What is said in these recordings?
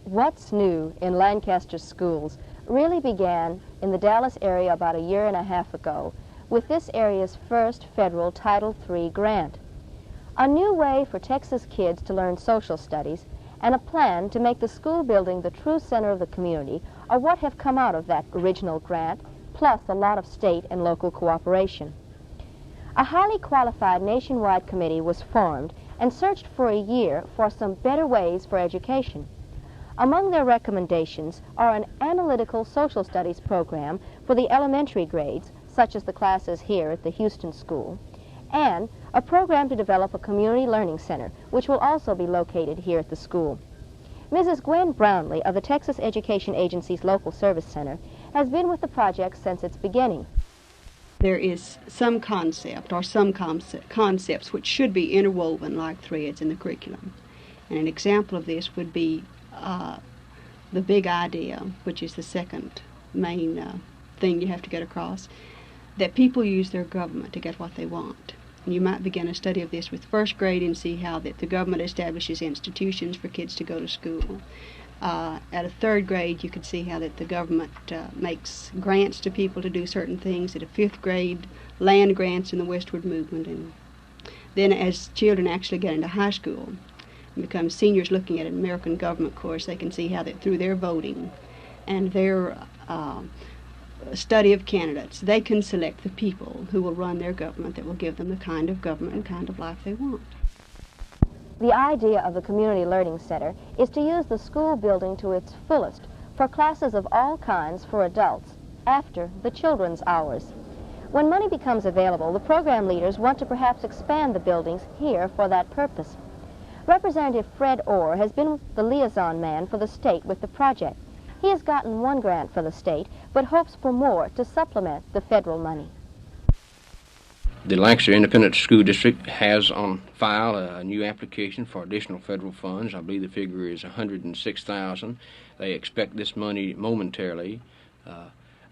What's new in Lancaster schools really began in the Dallas area about a year and a half ago with this area's first federal Title III grant. A new way for Texas kids to learn social studies and a plan to make the school building the true center of the community are what have come out of that original grant, plus a lot of state and local cooperation. A highly qualified nationwide committee was formed and searched for a year for some better ways for education. Among their recommendations are an analytical social studies program for the elementary grades, such as the classes here at the Houston School, and a program to develop a community learning center, which will also be located here at the school. Mrs. Gwen Brownlee of the Texas Education Agency's Local Service Center has been with the project since its beginning. There is some concept or some concepts which should be interwoven like threads in the curriculum. And an example of this would be the big idea, which is the second main thing you have to get across, that people use their government to get what they want. And you might begin a study of this with first grade and see how that the government establishes institutions for kids to go to school. At a third grade, you could see how that the government makes grants to people to do certain things. At a fifth grade, land grants in the westward movement. And then as children actually get into high school and become seniors looking at an American government course, they can see how that through their voting and their study of candidates, they can select the people who will run their government that will give them the kind of government and kind of life they want. The idea of the Community Learning Center is to use the school building to its fullest for classes of all kinds for adults after the children's hours. When money becomes available, the program leaders want to perhaps expand the buildings here for that purpose. Representative Fred Orr has been the liaison man for the state with the project. He has gotten one grant for the state, but hopes for more to supplement the federal money. The Lancaster Independent School District has on file a new application for additional federal funds. I believe the figure is $106,000. They expect this money momentarily.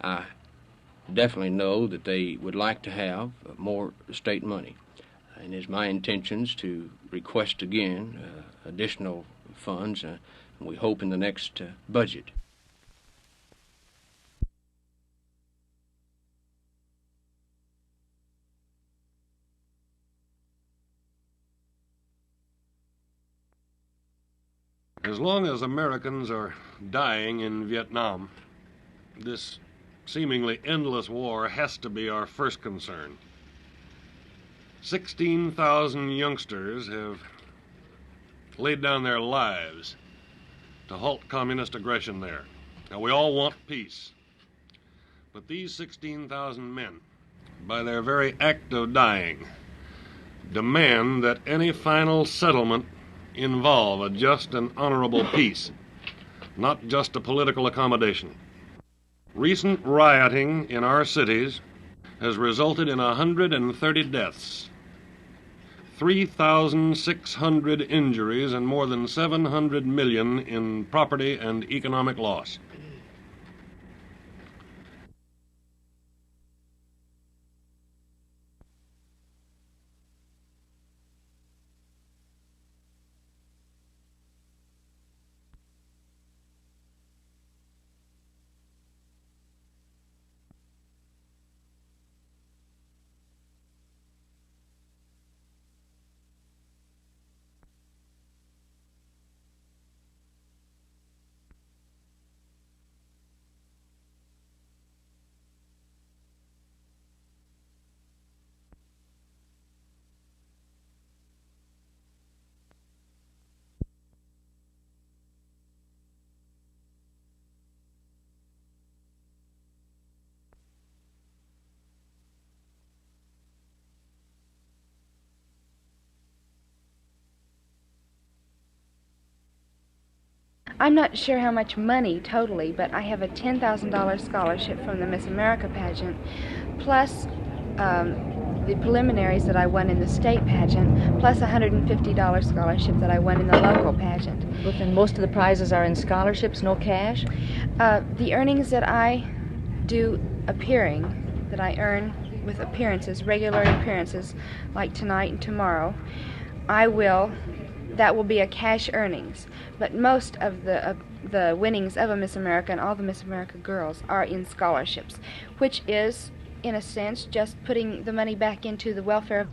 I definitely know that they would like to have more state money. And it's my intentions to request again additional funds, and we hope in the next budget. As long as Americans are dying in Vietnam, this seemingly endless war has to be our first concern. 16,000 youngsters have laid down their lives to halt communist aggression there. Now, we all want peace, but these 16,000 men, by their very act of dying, demand that any final settlement involve a just and honorable peace, not just a political accommodation. Recent rioting in our cities has resulted in 130 deaths, 3,600 injuries, and more than 700 million in property and economic loss. I'm not sure how much money totally, but I have a $10,000 scholarship from the Miss America pageant, plus the preliminaries that I won in the state pageant, plus a $150 scholarship that I won in the local pageant. And most of the prizes are in scholarships, no cash? The earnings that I do appearing, that I earn with appearances, regular appearances, like tonight and tomorrow, I will that will be a cash earnings. But most of the winnings of a Miss America and all the Miss America girls are in scholarships, which is, in a sense, just putting the money back into the welfare of